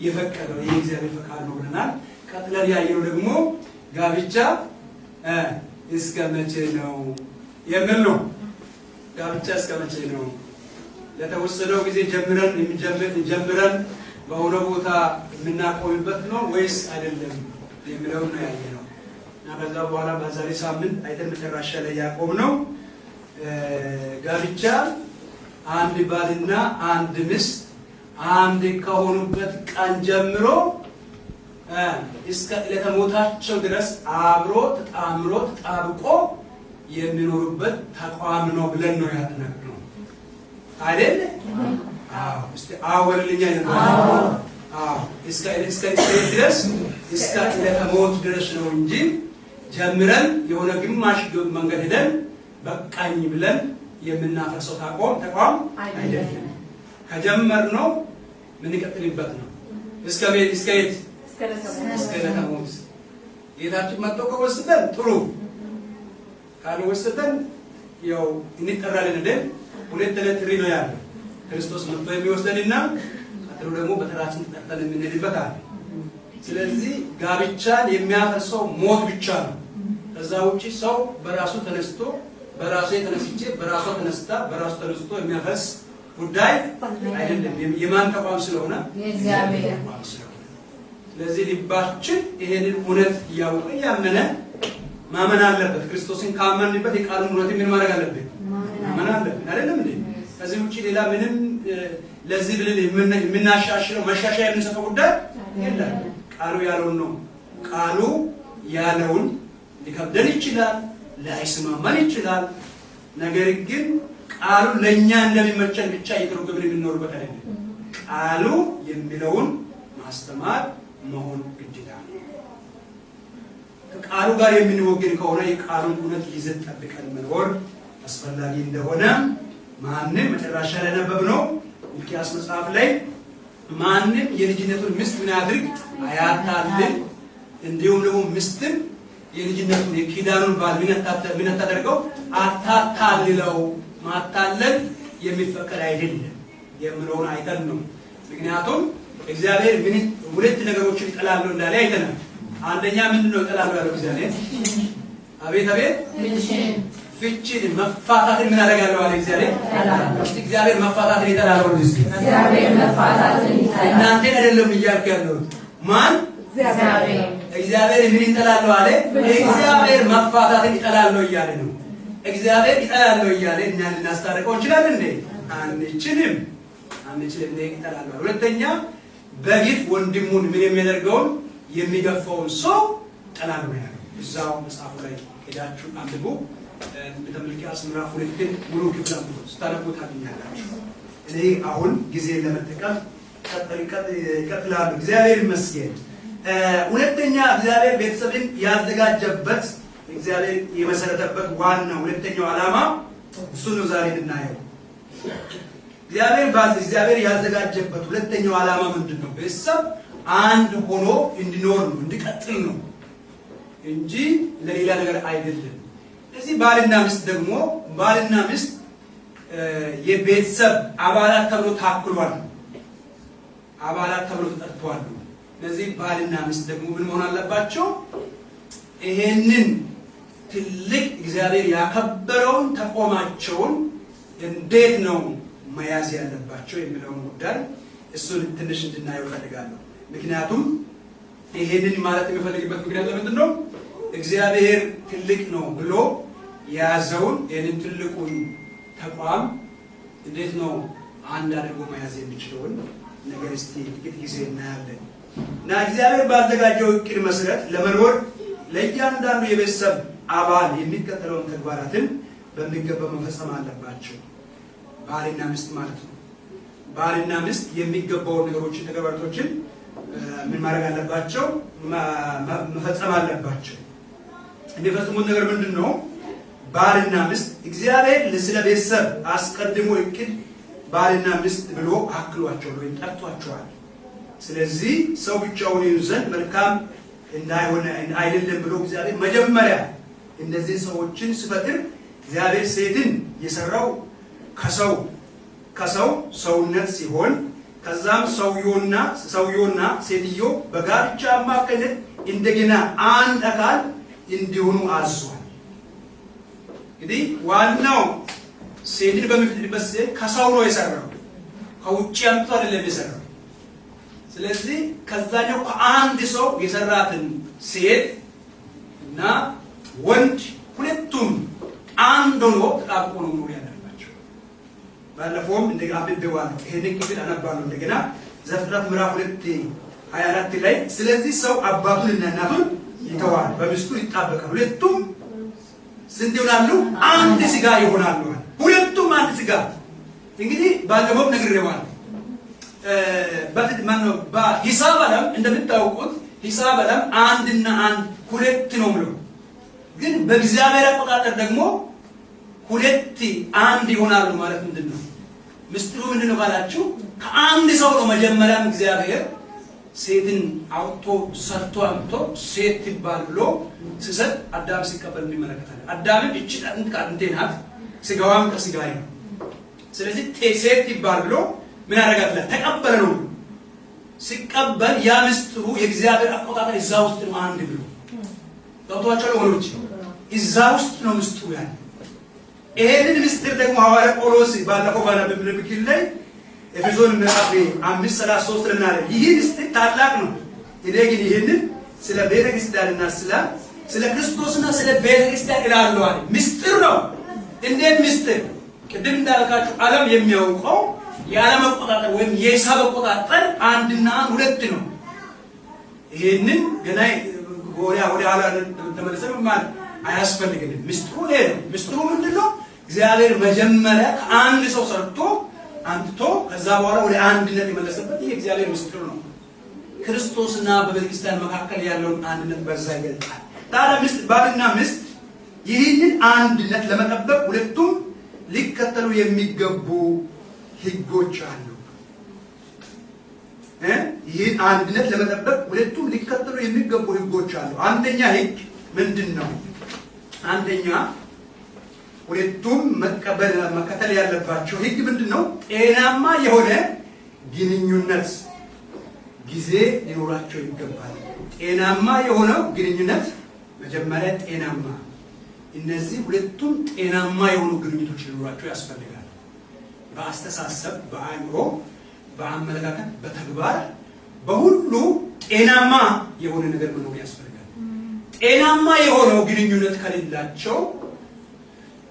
የፈቀደው የእግዚአብሔር ፈቃድ ነው ብለናል። ቀጥለን ያየነው ደግሞ ጋብቻ እስከ መቼ ነው የሚል ነው። ጋብቻ እስከ መቼ ነው? ለተወሰነው ጊዜ ጀምረን በሆነ ቦታ የምናቆምበት ነው ወይስ አይደለም የሚለው ነው ያየነው። እና ከዛ በኋላ በዛሬ ሳምንት አይተን መጨረሻ ላይ ያቆምነው ጋብቻ አንድ ባልና አንድ ሚስት አንድ ከሆኑበት ቀን ጀምሮ እስከ ዕለተ ሞታቸው ድረስ አብሮ ተጣምሮ ተጣብቆ የሚኖሩበት ተቋም ነው ብለን ነው ያጠናቀቅነው አይደል? አዎ። እስቲ አወልኛ ይላል። አዎ። እስከ ድረስ እስከ ዕለተ ሞት ድረስ ነው እንጂ ጀምረን የሆነ ግማሽ መንገድ ሄደን በቃኝ ብለን የምናፈርሰው ተቋም አይደለም። ከጀመርነው ምን ይቀጥልበት ነው እስከ ዕለተ ሞት። ጌታችን መጥቶ ከወሰደን ጥሩ፣ ካልወሰደን ያው እንጠራለን አይደል? ሁለት ጥሪ ነው ያለው። ክርስቶስ መጥቶ የሚወስደንና ቀጥሎ ደግሞ በተራችን ተጠርተን የምንሄድበት አለ። ስለዚህ ጋብቻን የሚያፈርሰው ሞት ብቻ ነው። ከዛ ውጪ ሰው በራሱ ተነስቶ በራሱ ተነስቼ በራሱ ተነስታ በራሱ ተነስቶ የሚያፈርስ ጉዳይ አይደለም። የማን ተቋም ስለሆነ የእግዚአብሔር ተቋም ስለሆነ፣ ስለዚህ ልባችን ይሄንን እውነት እያወቀ ያመነ ማመን አለበት። ክርስቶስን ካመንበት የቃሉን እውነት ምን ማድረግ አለበት? ማመን አለበት አይደለም እንዴ? ከዚህ ውጪ ሌላ ምንም ለዚህ ብለን የምናሻሽለው መሻሻያ የምንሰጠው ጉዳይ የለም። ቃሉ ያለውን ነው። ቃሉ ያለውን ሊከብደን ይችላል፣ ላይስማማን ይችላል። ነገር ግን ቃሉ ለኛ እንደሚመቸን ብቻ እየተረጎምን የምንኖርበት አይደለም። ቃሉ የሚለውን ማስተማር መሆን ግዴታ ነው። ከቃሉ ጋር የምንወግን ከሆነ የቃሉን እውነት ይዘን ጠብቀን መኖር አስፈላጊ እንደሆነ ማንም መጨረሻ ላይ ነበብነው ሚልክያስ መጽሐፍ ላይ ማንም የልጅነቱን ሚስት ምን ያድርግ? አያታልል። እንዲሁም ደግሞ ሚስትን የልጅነቱን የኪዳኑን ባል ምን አታደርገው? አታታልለው። ማታለል የሚፈቀድ አይደለም የምለውን አይተን ነው። ምክንያቱም እግዚአብሔር ሁለት ነገሮችን ይጠላሉ እንዳለ አይተናል። አንደኛ ምንድነው ይጠላሉ ያለው እግዚአብሔር? አቤት ፍቺን መፋታትን ምን አደርጋለሁ አለ እግዚአብሔር። እግዚአብሔር መፋታትን ይጠላል። እግዚአብሔር መፋታትን ይጠላል። እናንተ አይደለም እያልኩ ያለሁት ማን? እግዚአብሔር ምን ይጠላል አለ? እግዚአብሔር መፋታትን ይጠላል እያለ ነው። እግዚአብሔር ይጠላል እያለ እኛን ልናስታርቀው እንችላለን እንዴ? አንችልም እንዴ? ይጠላል። ሁለተኛ በግፍ ወንድሙን ምን የሚያደርገውን የሚገፋውን ሰው ይጠላል ነው ያለው። እዛው መጽሐፉ ላይ ሄዳችሁ አንብቡ። በሚልክያስ ምዕራፍ 2 ሙሉ ክፍል ስታነቡ ታገኛላችሁ። እኔ አሁን ጊዜ ለመጠቀም ይቀጥላሉ። እግዚአብሔር ይመስገን። ሁለተኛ እግዚአብሔር ቤተሰብን ያዘጋጀበት እግዚአብሔር የመሰረተበት ዋና ሁለተኛው ዓላማ እሱ ነው ዛሬ የምናየው። እግዚአብሔር ያዘጋጀበት ሁለተኛው ዓላማ ምንድነው? ቤተሰብ አንድ ሆኖ እንዲኖር ነው፣ እንዲቀጥል ነው እንጂ ለሌላ ነገር አይደለም። ስለዚህ ባልና ሚስት የቤተሰብ አባላት ተብሎ ታክሏል፣ አባላት ተብሎ ተጠርተዋል። ስለዚህ ባልና ሚስት ደግሞ ምን መሆን አለባቸው? ይሄንን ትልቅ እግዚአብሔር ያከበረውን ተቋማቸውን እንዴት ነው መያዝ ያለባቸው የሚለውን ጉዳይ እሱን ትንሽ እንድናየው ፈልጋለሁ። ምክንያቱም ይሄንን ማለት የሚፈልግበት ምክንያት ለምንድን ነው? እግዚአብሔር ትልቅ ነው ብሎ የያዘውን ይህንን ትልቁን ተቋም እንዴት ነው አንድ አድርጎ መያዝ የሚችለውን ነገር እስቲ ጥቂት ጊዜ እናያለን። እና እግዚአብሔር ባዘጋጀው እቅድ መሰረት ለመኖር ለእያንዳንዱ የቤተሰብ አባል የሚከተለውን ተግባራትን በሚገባ መፈጸም አለባቸው። ባልና ሚስት ማለት ነው። ባልና ሚስት የሚገባውን ነገሮችን ተግባራቶችን ምን ማድረግ አለባቸው? መፈጸም አለባቸው። የሚፈጽሙት ነገር ምንድን ነው? ባልና ሚስት እግዚአብሔር ስለ ቤተሰብ አስቀድሞ እቅድ ባልና ሚስት ብሎ አክሏቸው ወይ ጠርቷቸዋል። ስለዚህ ሰው ብቻውን ይሁን ዘንድ መልካም እንዳይሆነ አይደለም ብሎ እግዚአብሔር መጀመሪያ እነዚህ ሰዎችን ሲፈጥር እግዚአብሔር ሴትን የሰራው ከሰው ሰውነት ሲሆን ከዛም ሰውየውና ሴትዮ በጋብቻ አማካኝነት እንደገና አንድ አካል እንዲሆኑ አዟል። እንግዲህ ዋናው ሴትን በሚፈጥርበት ጊዜ ከሰው ነው የሰራው፣ ከውጭ አምጥቶ አይደለም የሰራው። ስለዚህ ከዛኛው ከአንድ ሰው የሰራትን ሴት እና ወንድ ሁለቱም አንድ ሆኖ ተጣብቆ ነው መኖር ያለባቸው። ባለፈውም እንደገና አብቤዋለሁ። ይሄንን ክፍል አነባለሁ እንደገና ዘፍጥረት ምዕራፍ 2:24 ላይ ስለዚህ ሰው አባቱንና እናቱን ይተዋል፣ በሚስቱ ይጣበቃል፣ ሁለቱም ስንት ይሆናሉ? አንድ ስጋ ይሆናሉ። ሁለቱም አንድ ስጋ። እንግዲህ ባለፈውም ነግሬዋለሁ። በሂሳብ ዓለም እንደምታውቁት ሂሳብ ዓለም አንድና አንድ ሁለት ነው ብሎ ግን በእግዚአብሔር አቆጣጠር ደግሞ ሁለት አንድ ይሆናሉ ማለት ምንድነው? ምስጢሩ ምንድነው ካላችሁ ከአንድ ሰው ነው መጀመሪያም እግዚአብሔር ሴትን አውጥቶ ሰርቶ አምጥቶ ሴት ይባል ብሎ ሲሰጥ አዳም ሲቀበል እንመለከታለን። አዳም እቺ አጥንቴ ናት ስጋዋም ከስጋዬ ነው። ስለዚህ ሴት ይባል ብሎ ምን ያደርጋታል? ተቀበለ ነው። ሲቀበል ያ ምስጢሩ የእግዚአብሔር አቆጣጠር እዛ ውስጥ ነው አንድ ብሎ ገብቷቸው ወሎች እዛ ውስጥ ነው ምስጢሩ ያለ። ይሄንን ምስጢር ደግሞ ሐዋርያ ጳውሎስ ባለፈው ባነበብን ክፍል ላይ ኤፌሶን ምዕራፍ 5:33 ላይ አለ ይህ ምስጢር ታላቅ ነው። እኔ ግን ይሄንን ስለ ቤተ ክርስቲያንና ስለ ክርስቶስና ስለ ቤተ ክርስቲያን እላለሁ አለ። ምስጢር ነው። እንዴት ምስጢር? ቅድም እንዳልካችሁ ዓለም የሚያውቀው የዓለም አቆጣጠር ወይም የሂሳብ አቆጣጠር አንድና ሁለት ነው። ይሄንን ገና ወደ ኋላ ተመለሰን ማለት አያስፈልግም። ምስጢሩ ይሄ ነው። ምስጢሩ ምንድነው? እግዚአብሔር መጀመሪያ ከአንድ ሰው ሰርቶ አንጥቶ ከዛ በኋላ ወደ አንድነት የመለሰበት ይሄ እግዚአብሔር ምስጢር ነው። ክርስቶስና በቤተክርስቲያን መካከል ያለውን አንድነት በዛ ይገልጣል። ታዲያ ባልና ሚስት ይህንን አንድነት ለመጠበቅ ሁለቱም ሊከተሉ የሚገቡ ህጎች አሉ። ይህን አንድነት ለመጠበቅ ሁለቱም ሊከተሉ የሚገቡ ህጎች አሉ። አንደኛ ህግ ምንድነው? አንደኛ ሁለቱም መከተል ያለባቸው ህግ ምንድነው? ጤናማ የሆነ ግንኙነት ጊዜ ሊኖራቸው ይገባል። ጤናማ የሆነው ግንኙነት መጀመሪያ ጤናማ እነዚህ ሁለቱም ጤናማ የሆኑ ግንኙነቶች ሊኖራቸው ያስፈልጋል። በአስተሳሰብ፣ በአእምሮ፣ በአመለካከት፣ በተግባር በሁሉ ጤናማ የሆነ ነገር መኖር ያስፈልጋል። ጤናማ የሆነው ግንኙነት ከሌላቸው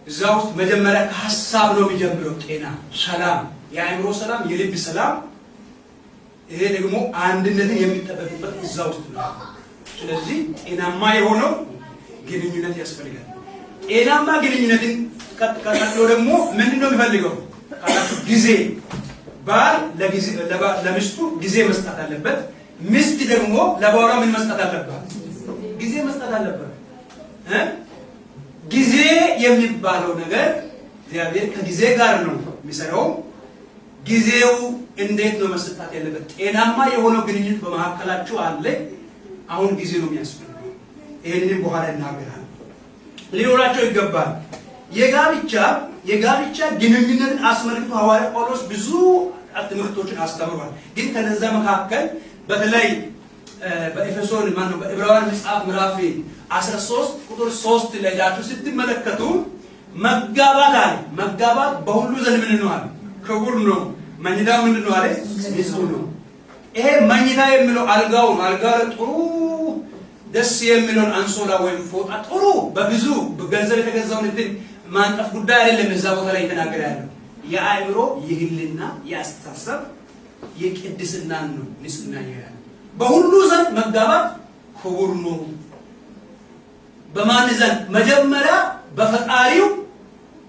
እዛ ውስጥ መጀመሪያ ከሀሳብ ነው የሚጀምረው። ጤና፣ ሰላም፣ የአእምሮ ሰላም፣ የልብ ሰላም፣ ይሄ ደግሞ አንድነትን የሚጠበቅበት እዛ ውስጥ ነው። ስለዚህ ጤናማ የሆነው ግንኙነት ያስፈልጋል። ጤናማ ግንኙነትን ቀጥሎ ደግሞ ምንድነው የሚፈልገው ካላችሁ ጊዜ። ባል ለሚስቱ ጊዜ መስጠት አለበት። ሚስት ደግሞ ለባሏ ምን መስጠት አለባት? ጊዜ መስጠት አለበት። ጊዜ የሚባለው ነገር እግዚአብሔር ከጊዜ ጋር ነው የሚሰራው። ጊዜው እንዴት ነው መስጠት ያለበት? ጤናማ የሆነው ግንኙነት በመካከላችሁ አለ። አሁን ጊዜ ነው የሚያስፈልገው። ይሄንን በኋላ እናገራለን። ሊኖራቸው ይገባል። የጋብቻ ግንኙነትን አስመልክቶ ሐዋርያ ጳውሎስ ብዙ ትምህርቶችን አስተምሯል። ግን ከነዛ መካከል በተለይ በኤፌሶን በዕብራውያን መጽሐፍ ምዕራፍ 13 ቁጥር 3 ላይ ያችሁ ስትመለከቱ መጋባት አለ። መጋባት በሁሉ ዘንድ ምን ነው አለ? ክቡር ነው። መኝታ ምንድን ነው አለ? ንጹህ ነው። ይሄ መኝታ የሚለው አልጋው ጥሩ ደስ የሚለውን አንሶላ ወይም ፎጣ ጥሩ በብዙ ገንዘብ የተገዛውን እንትን ማንጠፍ ጉዳይ አይደለም። እዛ ቦታ ላይ የተናገረ ያለው የአእምሮ፣ የህልና፣ የአስተሳሰብ፣ የቅድስና ነው። ንጽህና ይላል። በሁሉ ዘንድ መጋባት ክቡር ነው። በማን ዘንድ? መጀመሪያ በፈጣሪው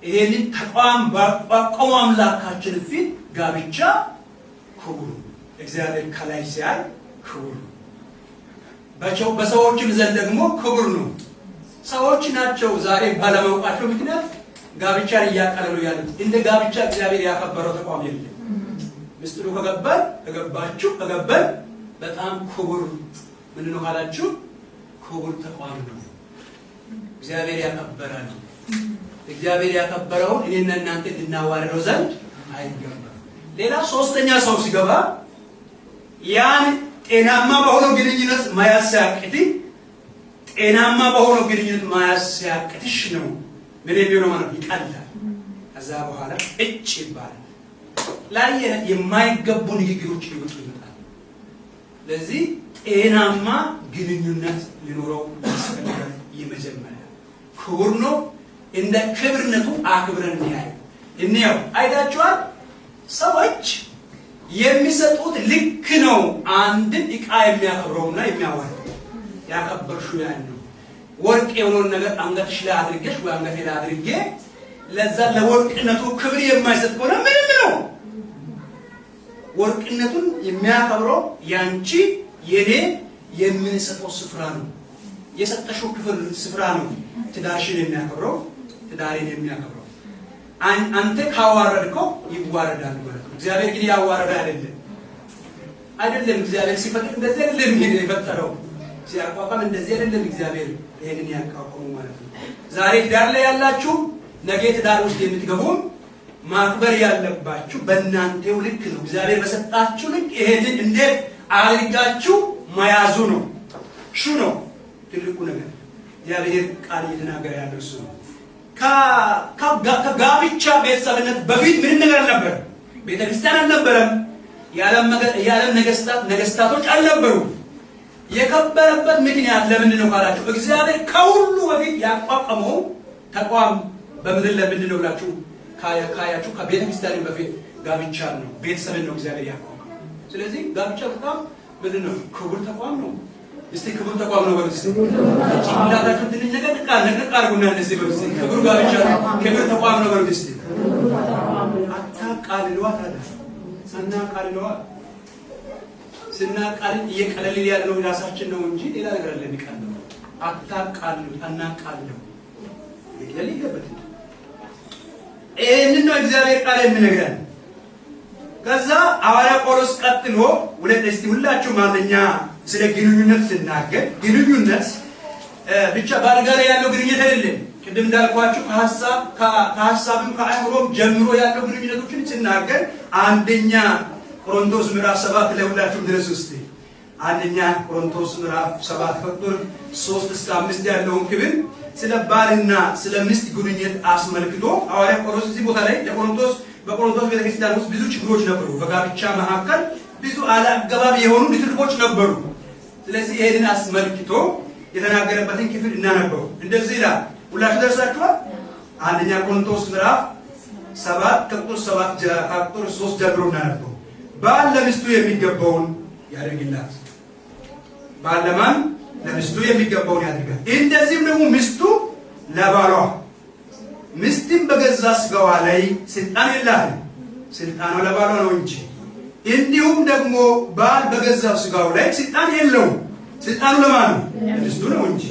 ይሄንን ተቋም ባቋቋመ አምላካችን ፊት ጋብቻ ክቡር ነው። እግዚአብሔር ከላይ ሲያይ ክቡር ነው። በሰዎችም ዘንድ ደግሞ ክቡር ነው። ሰዎች ናቸው ዛሬ ባለማወቃቸው ምክንያት ጋብቻን እያቀለሉ ያሉት። እንደ ጋብቻ እግዚአብሔር ያከበረው ተቋም የለም። ምስጢሩ ከገባን በጣም ክቡር ምን ነው ካላችሁ ክቡር ተቋም ነው። እግዚአብሔር ያከበረ ነው። እግዚአብሔር ያከበረውን እኔና እናንተ እንድናዋርደው ዘንድ አይገባም። ሌላ ሶስተኛ ሰው ሲገባ ያን ጤናማ በሆነው ግንኙነት መያዝ ሲያቅት ጤናማ በሆነው ግንኙነት መያዝ ሲያቅትሽ ነው ምን የሚሆነው ማለት ይቀላል። ከዛ በኋላ እጭ ይባላል። ላየነት የማይገቡ ንግግሮች ይወጡ ይመጣል። ለዚህ ጤናማ ግንኙነት ሊኖረው ያስፈልጋል። የመጀመሪያ ክቡር ነው። እንደ ክብርነቱ አክብረን እንያው። አይታችኋል? ሰዎች የሚሰጡት ልክ ነው። አንድን ዕቃ የሚያከብረውና የሚያዋርደው ያከበርሽው ያን ነው። ወርቅ የሆነውን ነገር አንገትሽ ላይ አድርገሽ ወይ አንገቴ ላይ አድርጌ ለዛ ለወርቅነቱ ክብር የማይሰጥ ከሆነ ምንም ነው። ወርቅነቱን የሚያከብረው ያንቺ የኔ የምንሰጠው ስፍራ ነው። የሰጠሽው ክፍል ስፍራ ነው። ትዳርሽን የሚያከብረው ትዳሬን የሚያከብረው አንተ ካዋረድከው ይዋረዳል ማለት ነው። እግዚአብሔር ግን ያዋረደ አይደለም። እግዚአብሔር ሲፈጥር እንደዚህ አይደለም የፈጠረው። ሲያቋቋም እንደዚህ አይደለም እግዚአብሔር ይሄንን ያቋቋመው ማለት ነው። ዛሬ ትዳር ላይ ያላችሁ ነገ ትዳር ውስጥ የምትገቡ ማክበር ያለባችሁ በእናንተው ልክ ነው። እግዚአብሔር በሰጣችሁ ልክ ይሄንን እንዴት አድርጋችሁ መያዙ ነው። እሱ ነው ትልቁ ነገር። እግዚአብሔር ቃል እየተናገረ ያለው እሱ ነው። ከጋብቻ ቤተሰብነት በፊት ምን ነገር ነበር? ቤተክርስቲያን አልነበረም። የዓለም ነገስታቶች አልነበሩ። የከበረበት ምክንያት ለምንድን ነው ካላችሁ እግዚአብሔር ከሁሉ በፊት ያቋቋመው ተቋም በምድር ለምንድን ነው ብላችሁ ካያችሁ ከቤተክርስቲያን በፊት ጋብቻ ነው፣ ቤተሰብን ነው እግዚአብሔር ያቋቋመው። ስለዚህ ጋብቻ በጣም ምንድን ነው? ክቡር ተቋም ነው። እስቲ ክቡር ተቋም ነው በሉት። ጭንቅላታችሁን ትንሽ ነቅነቅ አድርጉና እንደዚህ በሉት። ክቡር ጋብቻ ክቡር ተቋም ነው በሉት። እስቲ አታቃልሏ። ታዲያ ሳናቃልሏ ስናቃልል እየቀለልን ያለው ራሳችን ነው እንጂ ሌላ ነገር አይደለም የሚቀልለው። አታቃልሉት፣ አናቃልለው። ይቀለል ይገበት። ይሄንን ነው እግዚአብሔር ቃል የሚነግረን። ከዛ ሐዋርያ ጳውሎስ ቀጥሎ ሁላችሁ ማንኛ ስለ ግንኙነት ሲናገር ግንኙነት ብቻ ባልጋ ላይ ያለው ግንኙነት አይደለም። ቅድም እንዳልኳችሁ ከሐሳብም ከአእምሮም ጀምሮ ያለው ግንኙነቶችን ሲናገር አንደኛ ቆሮንቶስ ምዕራፍ 7 ላይ ሁላችሁም ድረስ ውስጥ አንደኛ ቆሮንቶስ ምዕራፍ 7 ቁጥር 3 እስከ 5 ያለውን ክፍል ስለ ባልና ስለ ሚስት ግንኙነት አስመልክቶ ሐዋርያ ጳውሎስ እዚህ ቦታ ላይ በቆሮንቶስ ቤተክርስቲያን ውስጥ ብዙ ችግሮች ነበሩ። በጋብቻ መካከል ብዙ አላግባብ የሆኑ ንትርኮች ነበሩ። ስለዚህ ይሄንን አስመልክቶ የተናገረበትን ክፍል እናነበው። እንደዚህ ይላል። ሁላችሁ ደርሳችኋል? አንደኛ ቆሮንቶስ ምዕራፍ 7 ከቁጥር 3 ጀምሮ እናነበው። ባል ለሚስቱ የሚገባውን ያደርግላት። ባል ለማን? ለሚስቱ የሚገባውን ያደርጋል። እንደዚህም ደግሞ ሚስቱ ለባሏ። ሚስትም በገዛ ስጋዋ ላይ ስልጣን የላትም፣ ስልጣኗ ለባሏ ነው እንጂ። እንዲሁም ደግሞ ባል በገዛ ስጋው ላይ ስልጣን የለውም፣ ስልጣኑ ለማን ነው? ለሚስቱ ነው እንጂ።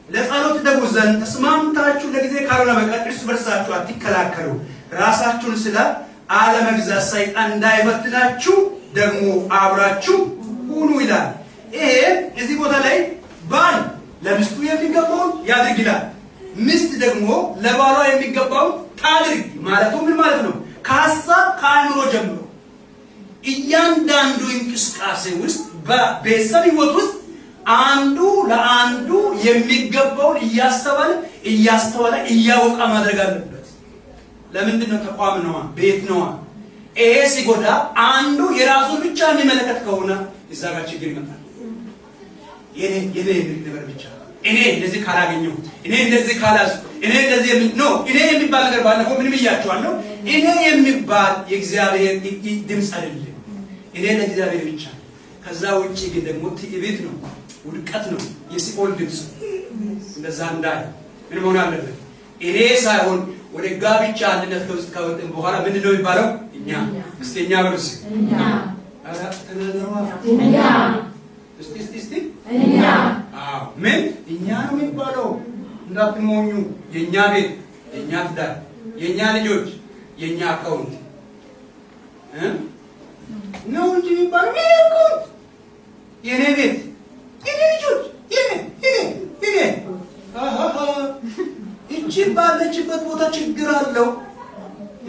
ለጸሎት ትተጉ ዘንድ ተስማምታችሁ ለጊዜ ካልሆነ በቀር እርስ በርሳችሁ አትከላከሉ፣ ራሳችሁን ስለ አለመግዛት ሰይጣን እንዳይፈትናችሁ ደግሞ አብራችሁ ሁኑ ይላል። ይሄ እዚህ ቦታ ላይ ባል ለሚስቱ የሚገባውን ያድርግ ይላል። ሚስት ደግሞ ለባሏ የሚገባውን ታድርግ ማለቱ ምን ማለት ነው? ከሐሳብ ከአእምሮ ጀምሮ እያንዳንዱ እንቅስቃሴ ውስጥ በቤተሰብ ሕይወት ውስጥ አንዱ ለአንዱ የሚገባውን እያስተዋለ እያወቀ ማድረግ አለበት። ለምንድን ነው? ተቋም ነዋ፣ ቤት ነዋ። ይሄ ሲጎዳ አንዱ የራሱን ብቻ የሚመለከት ከሆነ እዛ ጋር ችግር ይመጣል። የኔ ነገር ብቻ እኔ እንደዚህ ካላገኘሁ፣ እኔ እንደዚህ ካላስ፣ እኔ እንደዚህ እኔ የሚባል ነገር ባለፈው ምንም ብያቸዋለሁ። እኔ የሚባል የእግዚአብሔር ድምፅ አይደለም። እኔ ለእግዚአብሔር ብቻ። ከዛ ውጪ ግን ደግሞ ትዕቢት ነው፣ ውድቀት ነው፣ የሲኦል ድምፅ። እንደዛ እንዳይ ምን መሆን አለበት? እኔ ሳይሆን ወደ ጋብቻ አንድነት ከውስጥ ካወጣን በኋላ ምንድን ነው የሚባለው? እኛ እስቲ በርስ እኛ እስቲ እኛ ምን እኛ ነው የሚባለው? እንዳትሞኙ። የኛ ቤት፣ የኛ ትዳር፣ የኛ ልጆች፣ የኛ አካውንት ነው እንጂ የሚባለው የኔ ቤት፣ የኔ ልጆች፣ የኔ እቺ ባለችበት ቦታ ችግር አለው፣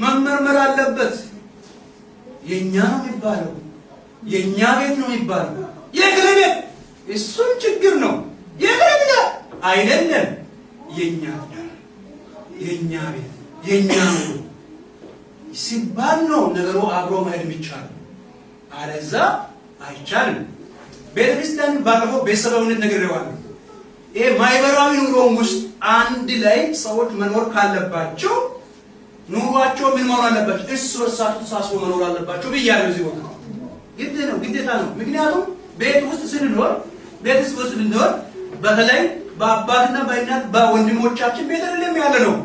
መመርመር አለበት። የኛ ነው የሚባለው የኛ ቤት ነው የሚባለው። የግል ቤት እሱም ችግር ነው። የግል ቤት አይደለም። የኛ የኛ ቤት የኛ ነው ሲባል ነው ነገሩ አብሮ መሄድ የሚቻለው። አለዛ አይቻልም። ቤተክርስቲያን ባለፈው ቤተሰባዊነት ነግሬዋለሁ። ይሄ ማህበራዊ ኑሮ ውስጥ አንድ ላይ ሰዎች መኖር ካለባቸው ኑሯቸው ምን መሆን አለባቸው? እርስ በርሳቸው ተሳስበው መኖር አለባቸው ብያለሁ። እዚህ ቦታ ግድ ነው፣ ግዴታ ነው። ምክንያቱም ቤት ውስጥ ስንኖር በተለይ በአባትና በእናት በወንድሞቻችን ቤት አይደለም ያለ ነው።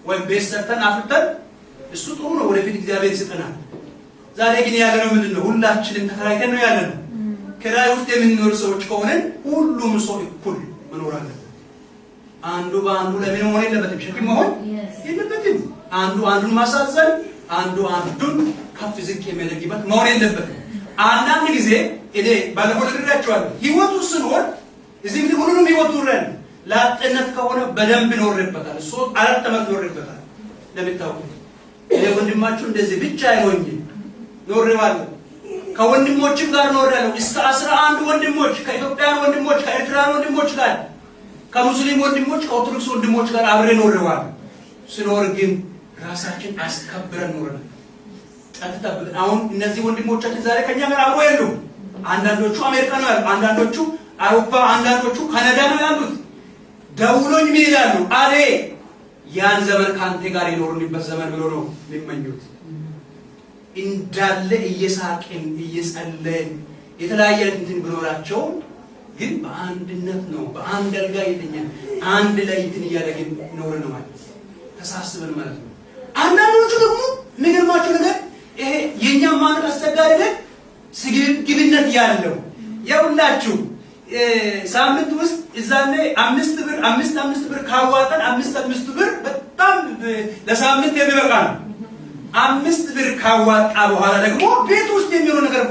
ወይም ቤት ሰርተን አፍርተን እሱ ጥሩ ነው፣ ወደፊት እግዚአብሔር ይሰጠናል። ዛሬ ግን ያለ ነው ምንድን ነው? ሁላችንም ተከራይተን ነው ያለ ነው። ክራይ ውስጥ የምንኖር ሰዎች ከሆነን ሁሉም ሰው እኩል መኖር አለበት። አንዱ በአንዱ ለምን መሆን የለበትም፣ ሸክም መሆን የለበትም። አንዱ አንዱን ማሳዘን፣ አንዱ አንዱን ከፍ ዝቅ የሚያደርግበት መሆን የለበትም። አንዳንድ ጊዜ እኔ ባለፈው ነግሬያቸዋለሁ። ህይወቱ ስንሆን እዚህ ምን ሁሉንም ህይወቱ ረን ላጥነት ከሆነ በደንብ ኖርበታል። እሱ 4 ዓመት ኖርበታል። ለምታውቁ እኔ ወንድማችሁ እንደዚህ ብቻ አይሆኝ ኖርባለሁ። ከወንድሞችም ጋር ኖርያለሁ። እስከ 11 ወንድሞች፣ ከኢትዮጵያን ወንድሞች፣ ከኤርትራን ወንድሞች ጋር፣ ከሙስሊም ወንድሞች፣ ከኦርቶዶክስ ወንድሞች ጋር አብሬ ኖርባለሁ። ስኖር ግን ራሳችን አስከብረን ኖርናል። ጠጥተብን አሁን እነዚህ ወንድሞቻችን ዛሬ ከኛ ጋር አብሮ የሉም። አንዳንዶቹ አሜሪካ ነው ያሉት፣ አንዳንዶቹ አውሮፓ፣ አንዳንዶቹ ካናዳ ነው ያሉት። ደውሎኝ ምን ይላሉ? አሬ ያን ዘመን ካንተ ጋር የኖርንበት ዘመን ብሎ ነው የሚመኙት። እንዳለ እየሳቅን እየጸለይን የተለያየ እንትን ብኖራቸው ግን በአንድነት ነው፣ በአንድ አልጋ የተኛን አንድ ላይ እንትን እያደረግን ኖር ነው ማለት ተሳስበን ማለት ነው። አንዳንዶቹ ደግሞ የሚገርማቸው ነገር ይሄ የኛ ማንነት አስቸጋሪ ነው፣ ስግብግብነት ያለው ያውላችሁ ሳምንት ውስጥ እዛኔ 5 ብር ካዋጣን 5 ብር በጣም ለሳምንት የሚበቃ ነው። 5 ብር ካዋጣ በኋላ ደግሞ ቤት ውስጥ የሚሆነው ነገር